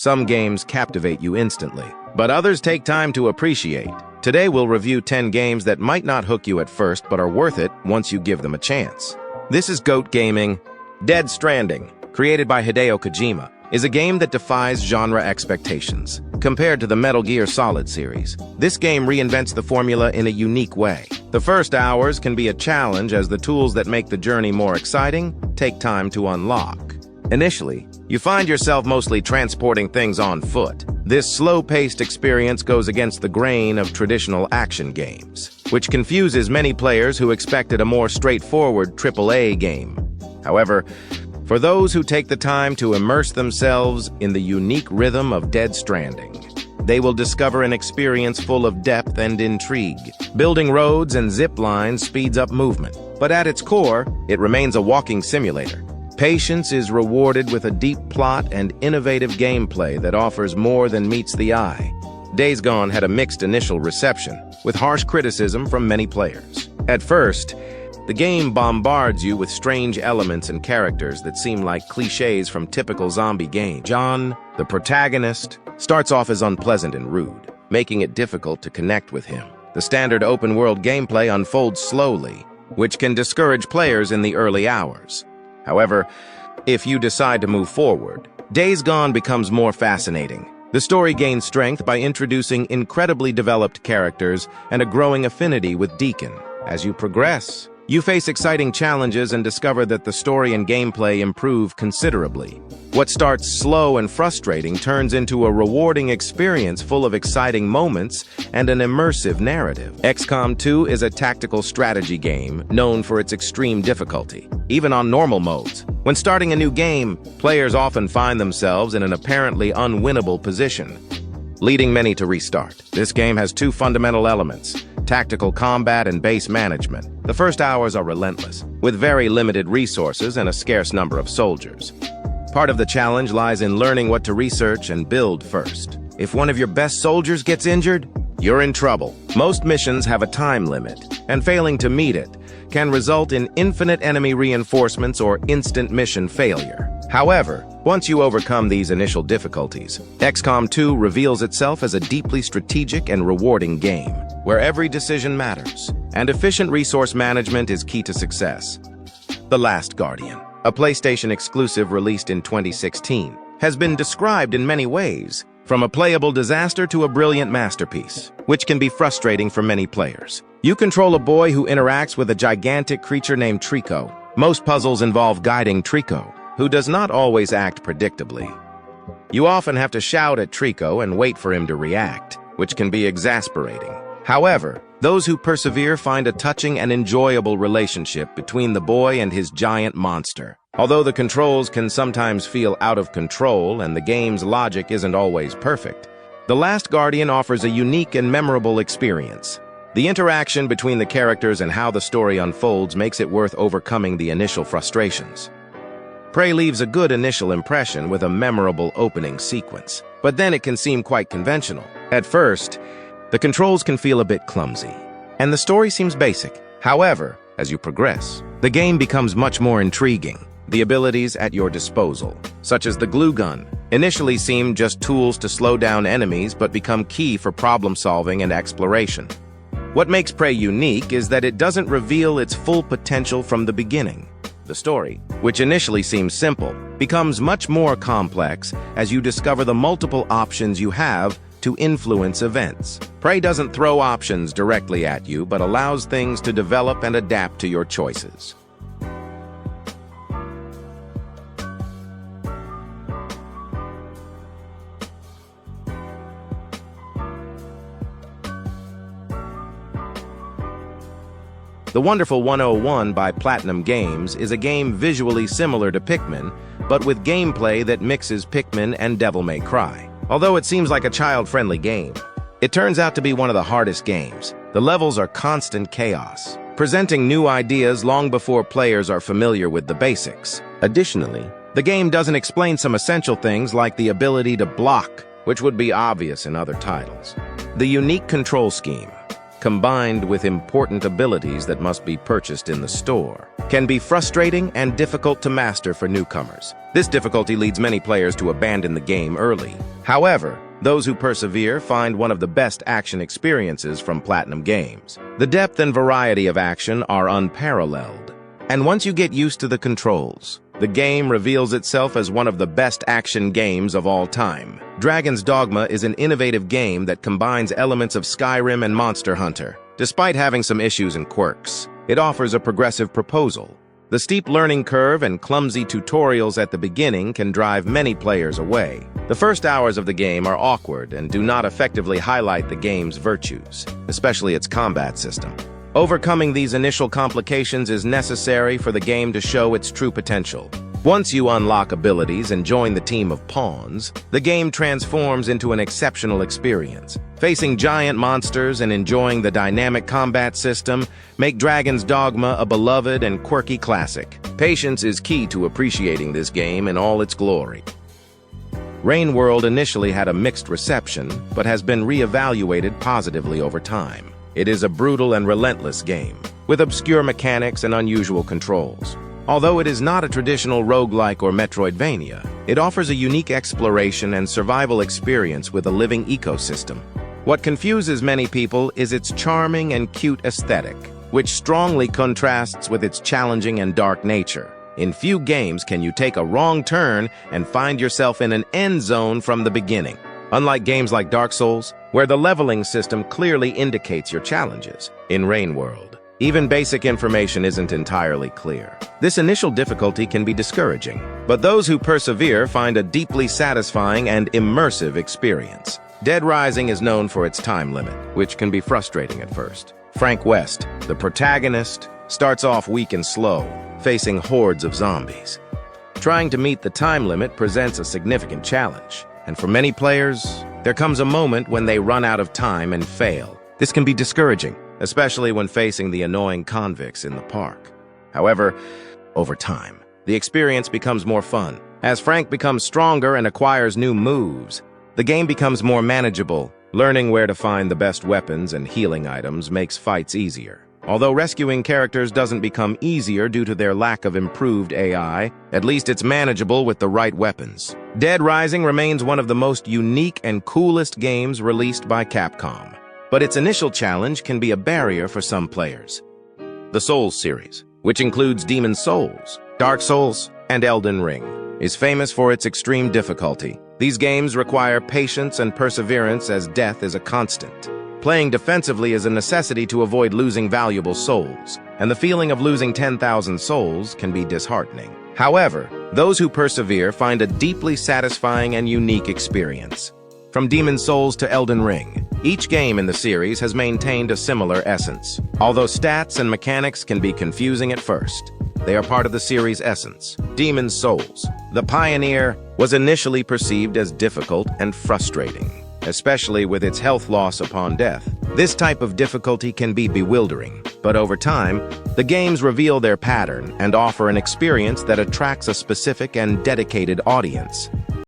Some games captivate you instantly, but others take time to appreciate. Today we'll review 10 games that might not hook you at first but are worth it once you give them a chance. This is GOAT Gaming. Dead Stranding, created by Hideo Kojima, is a game that defies genre expectations. Compared to the Metal Gear Solid series, this game reinvents the formula in a unique way. The first hours can be a challenge as the tools that make the journey more exciting take time to unlock. Initially, you find yourself mostly transporting things on foot. This slow-paced experience goes against the grain of traditional action games, which confuses many players who expected a more straightforward AAA game. However, for those who take the time to immerse themselves in the unique rhythm of Dead Stranding, they will discover an experience full of depth and intrigue. Building roads and zip lines speeds up movement, but at its core, it remains a walking simulator. Patience is rewarded with a deep plot and innovative gameplay that offers more than meets the eye. Days Gone had a mixed initial reception, with harsh criticism from many players. At first, the game bombards you with strange elements and characters that seem like cliches from typical zombie games. John, the protagonist, starts off as unpleasant and rude, making it difficult to connect with him. The standard open-world gameplay unfolds slowly, which can discourage players in the early hours. However, if you decide to move forward, Days Gone becomes more fascinating. The story gains strength by introducing incredibly developed characters and a growing affinity with Deacon. As you progress, you face exciting challenges and discover that the story and gameplay improve considerably. What starts slow and frustrating turns into a rewarding experience full of exciting moments and an immersive narrative. XCOM 2 is a tactical strategy game known for its extreme difficulty, even on normal modes. When starting a new game, players often find themselves in an apparently unwinnable position, leading many to restart. This game has two fundamental elements: tactical combat and base management. The first hours are relentless, with very limited resources and a scarce number of soldiers. Part of the challenge lies in learning what to research and build first. If one of your best soldiers gets injured, you're in trouble. Most missions have a time limit, and failing to meet it can result in infinite enemy reinforcements or instant mission failure. However, once you overcome these initial difficulties, XCOM 2 reveals itself as a deeply strategic and rewarding game, where every decision matters, and efficient resource management is key to success. The Last Guardian, a PlayStation exclusive released in 2016, has been described in many ways, from a playable disaster to a brilliant masterpiece, which can be frustrating for many players. You control a boy who interacts with a gigantic creature named Trico. Most puzzles involve guiding Trico, who does not always act predictably. You often have to shout at Trico and wait for him to react, which can be exasperating. However, those who persevere find a touching and enjoyable relationship between the boy and his giant monster. Although the controls can sometimes feel out of control and the game's logic isn't always perfect, The Last Guardian offers a unique and memorable experience. The interaction between the characters and how the story unfolds makes it worth overcoming the initial frustrations. Prey leaves a good initial impression with a memorable opening sequence, but then it can seem quite conventional. At first, the controls can feel a bit clumsy, and the story seems basic. However, as you progress, the game becomes much more intriguing. The abilities at your disposal, such as the glue gun, initially seem just tools to slow down enemies but become key for problem-solving and exploration. What makes Prey unique is that it doesn't reveal its full potential from the beginning. The story, which initially seems simple, becomes much more complex as you discover the multiple options you have to influence events. Prey doesn't throw options directly at you, but allows things to develop and adapt to your choices. The Wonderful 101 by Platinum Games is a game visually similar to Pikmin, but with gameplay that mixes Pikmin and Devil May Cry. Although it seems like a child-friendly game, it turns out to be one of the hardest games. The levels are constant chaos, presenting new ideas long before players are familiar with the basics. Additionally, the game doesn't explain some essential things like the ability to block, which would be obvious in other titles. The unique control scheme, combined with important abilities that must be purchased in the store, can be frustrating and difficult to master for newcomers. This difficulty leads many players to abandon the game early. However, those who persevere find one of the best action experiences from Platinum Games. The depth and variety of action are unparalleled, and once you get used to the controls, the game reveals itself as one of the best action games of all time. Dragon's Dogma is an innovative game that combines elements of Skyrim and Monster Hunter. Despite having some issues and quirks, it offers a progressive proposal. The steep learning curve and clumsy tutorials at the beginning can drive many players away. The first hours of the game are awkward and do not effectively highlight the game's virtues, especially its combat system. Overcoming these initial complications is necessary for the game to show its true potential. Once you unlock abilities and join the team of pawns, the game transforms into an exceptional experience. Facing giant monsters and enjoying the dynamic combat system make Dragon's Dogma a beloved and quirky classic. Patience is key to appreciating this game in all its glory. Rain World initially had a mixed reception, but has been re-evaluated positively over time. It is a brutal and relentless game, with obscure mechanics and unusual controls. Although it is not a traditional roguelike or Metroidvania, it offers a unique exploration and survival experience with a living ecosystem. What confuses many people is its charming and cute aesthetic, which strongly contrasts with its challenging and dark nature. In few games can you take a wrong turn and find yourself in an end zone from the beginning. Unlike games like Dark Souls, where the leveling system clearly indicates your challenges, in Rain World, even basic information isn't entirely clear. This initial difficulty can be discouraging, but those who persevere find a deeply satisfying and immersive experience. Dead Rising is known for its time limit, which can be frustrating at first. Frank West, the protagonist, starts off weak and slow, facing hordes of zombies. Trying to meet the time limit presents a significant challenge, and for many players, there comes a moment when they run out of time and fail. This can be discouraging, especially when facing the annoying convicts in the park. However, over time, the experience becomes more fun. As Frank becomes stronger and acquires new moves, the game becomes more manageable. Learning where to find the best weapons and healing items makes fights easier. Although rescuing characters doesn't become easier due to their lack of improved AI, at least it's manageable with the right weapons. Dead Rising remains one of the most unique and coolest games released by Capcom, but its initial challenge can be a barrier for some players. The Souls series, which includes Demon's Souls, Dark Souls, and Elden Ring, is famous for its extreme difficulty. These games require patience and perseverance as death is a constant. Playing defensively is a necessity to avoid losing valuable souls, and the feeling of losing 10,000 souls can be disheartening. However, those who persevere find a deeply satisfying and unique experience. From Demon's Souls to Elden Ring, each game in the series has maintained a similar essence. Although stats and mechanics can be confusing at first, they are part of the series' essence. Demon's Souls, the pioneer, was initially perceived as difficult and frustrating, especially with its health loss upon death. This type of difficulty can be bewildering, but over time, the games reveal their pattern and offer an experience that attracts a specific and dedicated audience.